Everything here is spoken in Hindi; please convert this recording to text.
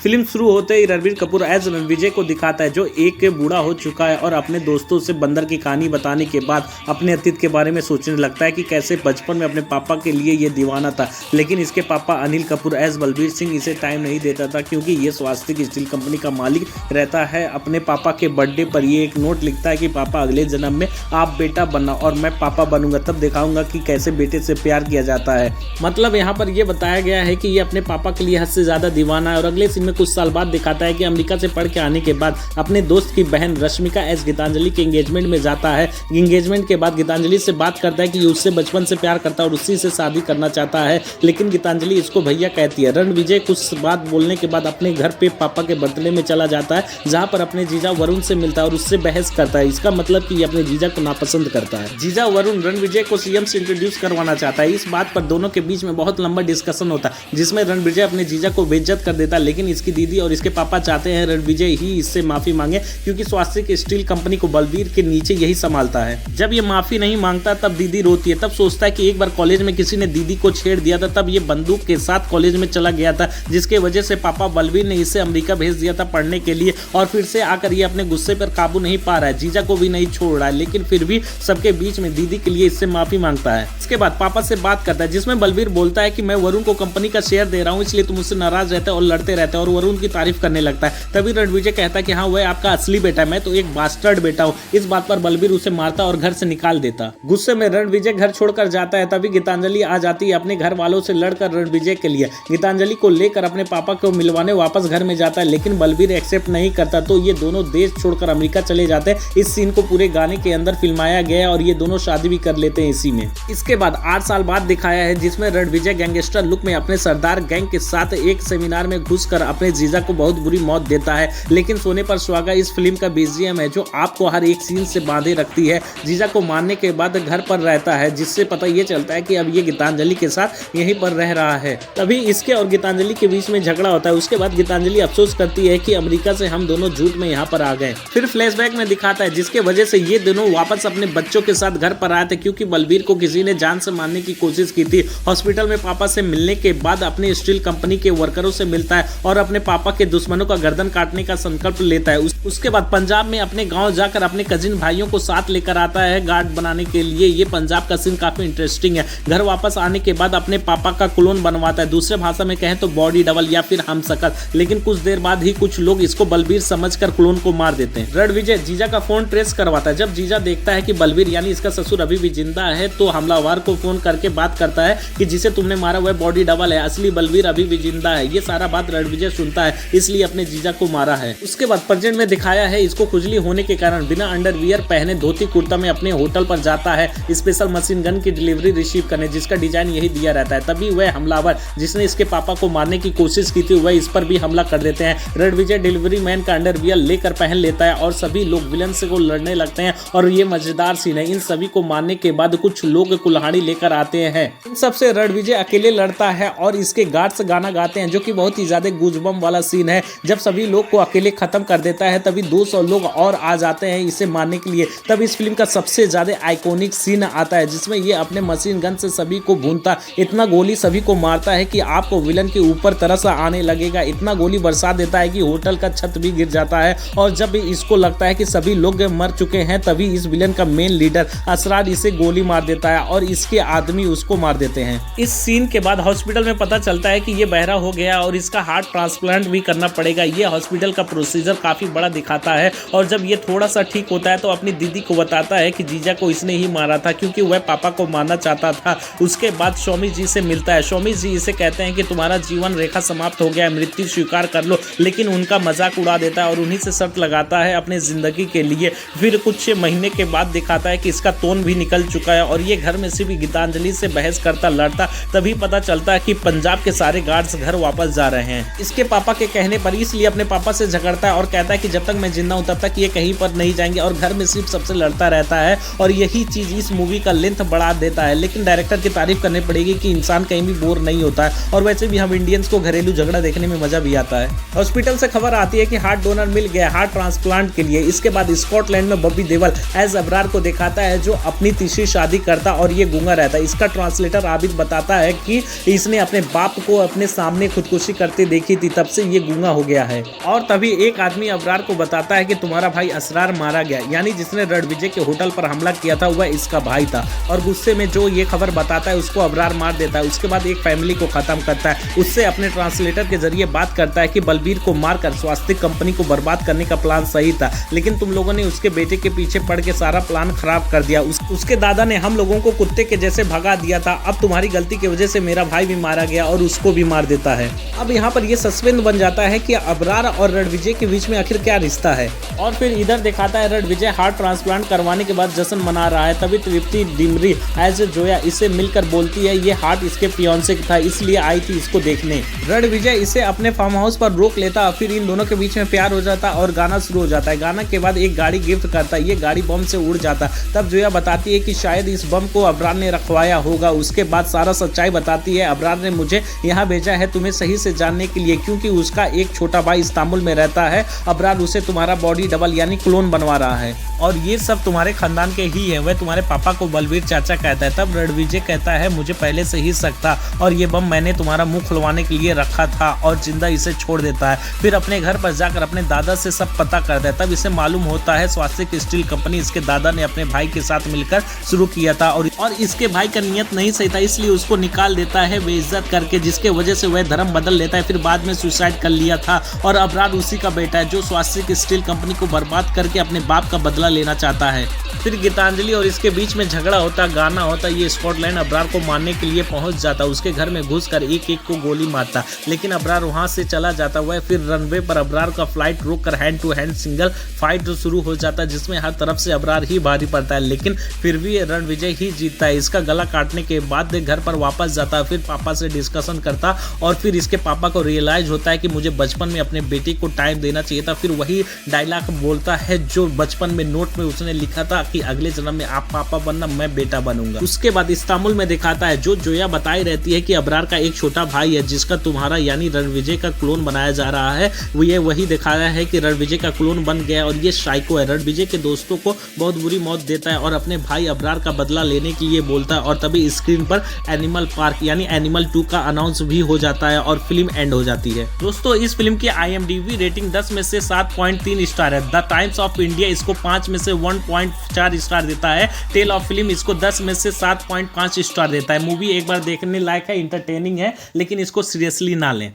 फिल्म शुरू होते ही रणबीर कपूर एज रणविजय को दिखाता है जो एक बूढ़ा हो चुका है और अपने दोस्तों से बंदर की कहानी बताने के बाद अपने अतीत के बारे में सोचने लगता है कि कैसे बचपन में अपने पापा के लिए ये दीवाना था, लेकिन इसके पापा अनिल कपूर एज बलबीर सिंह इसे टाइम नहीं देता था क्योंकि ये स्वास्तिक स्टील कंपनी का मालिक रहता है। अपने पापा के बर्थडे पर ये एक नोट लिखता है कि पापा अगले जन्म में आप बेटा बनना और मैं पापा बनूंगा, तब दिखाऊंगा कि कैसे बेटे से प्यार किया जाता है। मतलब यहाँ पर यह बताया गया है कि ये अपने पापा के लिए हद से ज्यादा दीवाना है। और अगले सीन में कुछ साल बाद दिखाता है कि अमेरिका से पढ़ के आने के बाद अपने दोस्त की बहन रश्मिका एस गीतांजलि के एंगेजमेंट में जाता है। एंगेजमेंट के बाद गीतांजलि से बात करता है कि उससे बचपन से प्यार करता है और उसी से शादी करना चाहता है, लेकिन गीतांजलि इसको भैया कहती है। रणविजय कुछ बात बोलने के बाद अपने घर पे पापा के बर्थडे में चला जाता है, जहां पर अपने जीजा वरुण से मिलता है और उससे बहस करता है। इसका मतलब कि ये अपने जीजा को नापसंद करता है। जीजा वरुण रणविजय को सीएम से इंट्रोड्यूस करवाना चाहता है। इस बात पर दोनों के बीच में बहुत लंबा डिस्कशन होता है, जिसमें रणविजय अपने जीजा को बेइज्जत कर देता है, लेकिन इसकी दीदी और इसके पापा चाहते हैं रणविजय ही इससे माफी मांगे क्योंकि स्वास्तिक स्टील कंपनी को बलबीर के नीचे यही संभालता है। जब ये माफी नहीं मांगता तब दीदी रोती है। तब सोचता है कि एक बार कॉलेज में किसी ने दीदी को छेड़ दिया था, तब ये बंदूक के साथ कॉलेज में चला गया था, जिसके वजह से पापा बलबीर ने इसे अमेरिका भेज दिया था पढ़ने के लिए। और फिर से आकर ये अपने गुस्से पर काबू नहीं पा रहा है, जीजा को भी नहीं छोड़ रहा है, लेकिन फिर भी सबके बीच में दीदी के लिए इससे माफी मांगता है। इसके बाद पापा से बात करता है, जिसमें बलबीर बोलता है कि मैं वरुण को कंपनी का शेयर दे रहा हूँ, इसलिए तुम मुझसे नाराज रहते और लड़ते रहते, और वरुण की तारीफ करने लगता है। तभी रणविजय कहता है कि हाँ वह आपका असली बेटा है, मैं तो एक बास्टर्ड बेटा हूँ। इस बात पर बलबीर उसे मारता और घर से निकाल देता। गुस्से में रणविजय घर छोड़कर जाता है। तभी गीतांजलि आ जाती है अपने घर वालों से लड़कर रणविजय के लिए। गीतांजलि को लेकर अपने पापा को मिलवाने वापस घर में जाता है, लेकिन बलबीर एक्सेप्ट नहीं करता, तो ये दोनों देश छोड़कर अमेरिका चले जाते हैं। इस सीन को पूरे गाने के अंदर फिल्माया गया है और ये दोनों शादी भी कर लेते हैं इसी में। इसके बाद 8 साल बाद दिखाया है, जिसमें रणविजय गैंगस्टर लुक में अपने सरदार गैंग के साथ एक सेमिनार में घुसकर अपने जीजा को बहुत बुरी मौत देता है। लेकिन सोने पर सुहागा इस फिल्म का बीजीएम है जो आपको हर एक सीन से बांधे रखती है। जीजा को मारने के बाद घर पर रहता है, जिससे पता ये चलता है कि अब ये गीतांजलि के साथ यहीं पर रह रहा है। तभी इसके और गीतांजलि के बीच में झगड़ा होता है। उसके बाद गीतांजलि अफसोस करती है कि अमेरिका से हम दोनों झूठ में यहाँ पर आ गए। फिर फ्लैशबैक में दिखाता है जिसके वजह से ये दोनों वापस अपने बच्चों के साथ घर पर आए थे, क्योंकि बलबीर को किसी ने जान से मारने की कोशिश की थी। हॉस्पिटल में पापा से मिलने के बाद अपने स्टील कंपनी के वर्करों से मिलता है और अपने पापा के दुश्मनों का गर्दन काटने का संकल्प लेता है। उसके बाद पंजाब में अपने गांव जाकर अपने कजिन भाइयों को साथ लेकर आता है गार्ड बनाने के लिए। ये पंजाब का सीन काफी इंटरेस्टिंग है। घर वापस आने के बाद अपने पापा का क्लोन बनवाता है, दूसरे भाषा में कहें तो बॉडी डबल या फिर हमशक्ल। लेकिन कुछ देर बाद ही कुछ लोग इसको बलबीर समझकर क्लोन को मार देते हैं। रणविजय जीजा का फोन ट्रेस करवाता है। जब जीजा देखता है कि बलबीर यानी इसका ससुर अभी भी जिंदा है, तो हमलावर को फोन करके बात करता है कि जिसे तुमने मारा वह बॉडी डबल है, असली बलबीर अभी भी जिंदा है। ये सारा बात रणविजय सुनता है, इसलिए अपने जीजा को मारा है। उसके बाद प्रेजेंट में दिखाया है, इसको खुजली होने के कारण बिना अंडरवियर पहने धोती कुर्ता में अपने होटल पर जाता है स्पेशल मशीन गन की डिलीवरी रिसीव करने, जिसका डिजाइन यही दिया रहता है। तभी वह हमलावर जिसने इसके पापा को मारने की कोशिश की थी, वह इस पर भी हमला कर देते हैं। रणविजय डिलीवरी मैन का अंडरवियर लेकर पहन लेता है और सभी लोग विलन से को लड़ने लगते हैं। और ये मजेदार सीन है। इन सभी को मारने के बाद कुछ लोग कुल्हाड़ी लेकर आते हैं। इन सबसे रणविजय अकेले लड़ता है और इसके गार्ड्स गाना गाते हैं, जो कि बहुत ही ज्यादा गूजबम वाला सीन है। जब सभी लोग को अकेले खत्म कर देता है, तभी 200 लोग और आ जाते हैं इसे मारने के लिए। तब इस फिल्म का सबसे ज्यादा आइकॉनिक सीन आता है, जिसमें ये अपने मशीन गन से सभी को भूनता, इतना गोली सभी को मारता है कि आपको विलन के ऊपर तरस आने लगेगा। इतना गोली बरसा देता है कि होटल का छत भी गिर जाता है। और जब इसको लगता है कि सभी लोग मर चुके हैं, तभी इस विलन का मेन लीडर असरार इसे गोली मार देता है और इसके आदमी उसको मार देते हैं। इस सीन के बाद हॉस्पिटल में पता चलता है कि ये बहरा हो गया और इसका हार्ट ट्रांसप्लांट भी करना पड़ेगा। ये हॉस्पिटल का प्रोसीजर काफी बड़ा दिखाता है। और जब ये थोड़ा सा ठीक होता है तो अपनी दीदी को बताता है कि जीजा को इसने ही मारा था, क्योंकि वह पापा को मारना चाहता था। उसके बाद स्वामी जी से मिलता है। स्वामी जी इसे कहते हैं कि तुम्हारा जीवन रेखा समाप्त हो गया है, मृत्यु स्वीकार कर लो, लेकिन उनका मजाक उड़ा देता है और उन्हीं से शर्त लगाता है अपने जिंदगी के लिए। फिर कुछ महीने के बाद दिखाता है कि इसका तोन भी निकल चुका है और ये घर में सिर्फ गीतांजलि से बहस करता लड़ता। तभी पता चलता है कि पंजाब के सारे गार्ड्स घर वापस जा रहे हैं इसके पापा के कहने पर, इसलिए अपने पापा से झगड़ता है और कहता है कि जब तक मैं जिंदा हूं तब तक ये कहीं पर नहीं जाएंगे, और घर में सिर्फ सबसे लड़ता रहता है। और यही चीज इस मूवी का लेंथ बढ़ा देता है। लेकिन डायरेक्टर की तारीफ करनी पड़ेगी कि इंसान कहीं भी बोर नहीं होता है, और वैसे भी हम इंडियंस को घरेलू झगड़ा देखने में मजा भी आता है। हॉस्पिटल से खबर आती है कि हार्ट डोनर मिल गया हार्ट ट्रांसप्लांट के लिए। इसके बाद स्कॉटलैंड में बॉबी देओल एज अबरार को दिखाता है, जो अपनी तीसरी शादी करता और ये गूंगा रहता है। इसका ट्रांसलेटर आबिद बताता है कि इसने अपने बाप को अपने सामने खुदकुशी करते देखी थी, तब से ये गूंगा हो गया है। और तभी एक आदमी अबरार को बताता है कि तुम्हारा भाई असरार मारा गया, यानी जिसने रणविजय के होटल पर हमला किया था वह इसका भाई था। और गुस्से में जो ये खबर बताता है उसको अबरार मार देता है। उसके बाद एक फैमिली को खत्म करता है। उससे अपने ट्रांसलेटर के जरिए बात करता है कि बलबीर को मारकर स्वास्थ्य कंपनी को बर्बाद करने का प्लान सही था, लेकिन तुम लोगों ने उसके बेटे के पीछे पड़ के सारा प्लान खराब कर दिया। उसके दादा ने हम लोगों को कुत्ते के जैसे भगा दिया था। अब तुम्हारी गलती की वजह से मेरा भाई भी मारा गया और उसको भी मार देता है। अब यहाँ पर ये सस्पेंस बन जाता है कि अबरार और रणविजय के बीच में आखिर क्या रिश्ता है। और फिर इधर दिखाता है रणविजय हार्ट ट्रांसप्लांट करवाने के बाद जश्न मना रहा है। तभी तृप्ति डिमरी एज जोया इसे मिलकर बोलती है ये हार्ट इसके फियांसे था, इसलिए आई थी इसको देखने। रणविजय इसे अपने फार्म हाउस पर रोक लेता, फिर इन दोनों के बीच में प्यार हो जाता और गाना शुरू हो जाता है। गाना के बाद एक गाड़ी गिफ्ट करता है, ये गाड़ी बम से उड़ जाता। तब जोया बताती है कि शायद इस बम को अबरार ने रखवाया होगा। उसके बाद सारा सच्चाई बताती है, अबरार ने मुझे यहाँ भेजा है तुम्हें सही से जानने के लिए, क्योंकि उसका एक छोटा भाई इस्तांबुल में रहता है। अबरार उसे तुम्हारा बॉडी डबल यानी क्लोन बनवा रहा है और ये सब तुम्हारे खानदान के ही है। वह तुम्हारे पापा को बलबीर चाचा कहता है। तब रणविजय कहता है मुझे पहले से ही शक था और ये बम मैंने तुम्हारा मुंह खुलवाने के लिए रखा था, और जिंदा इसे छोड़ देता है। फिर अपने घर पर जाकर अपने दादा से सब पता करता है। तब इसे मालूम होता है स्वास्तिक स्टील कंपनी इसके दादा ने अपने भाई के साथ मिलकर शुरू किया था और इसके भाई का नियत नहीं सही था, इसलिए उसको निकाल देता है बेइज्जत करके, जिसके वजह से वह धर्म बदल लेता है। फिर बाद में सुसाइड कर लिया था और अबरार उसी का बेटा है जो स्वास्तिक स्टील कंपनी को बर्बाद करके अपने बाप का बदला लेना चाहता है। फिर गीतांजलि और इसके बीच में झगड़ा होता, गाना होता। ये स्कॉटलैंड अबरार को मारने के लिए पहुंच जाता, उसके घर में घुसकर एक एक को गोली मारता, लेकिन अबरार वहां से चला जाता। वह फिर रनवे पर अबरार का फ्लाइट रोककर hand to hand single fight शुरू हो जाता, जिसमें हर तरफ से अबरार ही भारी पड़ता है, लेकिन फिर भी रणविजय ही जीतता है। इसका गला काटने के बाद घर पर वापस जाता, फिर पापा से डिस्कशन करता और फिर इसके पापा को रियलाइज होता है कि मुझे बचपन में अपने बेटे को टाइम देना चाहिए था। फिर वही डायलॉग बोलता है जो बचपन में नोट में उसने लिखा था कि अगले जन्म में आप पापा बनना, मैं बेटा बनूंगा। उसके बाद इस्तांबुल में दिखाता है जो जोया बताई रहती है कि अबरार का एक छोटा भाई है जिसका तुम्हारा यानी रणविजय का क्लोन बनाया जा रहा है। वो ये वही दिखाया है कि रणविजय का क्लोन बन गया और ये साइको है। रणविजय के दोस्तों को बहुत बुरी मौत देता है और अपने भाई अबरार का बदला लेने के लिए बोलता है और तभी स्क्रीन पर एनिमल पार्क यानी एनिमल 2 का अनाउंस भी हो जाता है और फिल्म एंड हो जाती है। दोस्तों इस फिल्म की IMDb रेटिंग 10 में से 7.3 स्टार है। द टाइम्स ऑफ इंडिया इसको 5 में से 1.4 स्टार देता है। टेल ऑफ फिल्म इसको 10 में से 7.5 स्टार देता है। मूवी एक बार देखने लायक है, इंटरटेनिंग है, लेकिन इसको सीरियसली ना लें।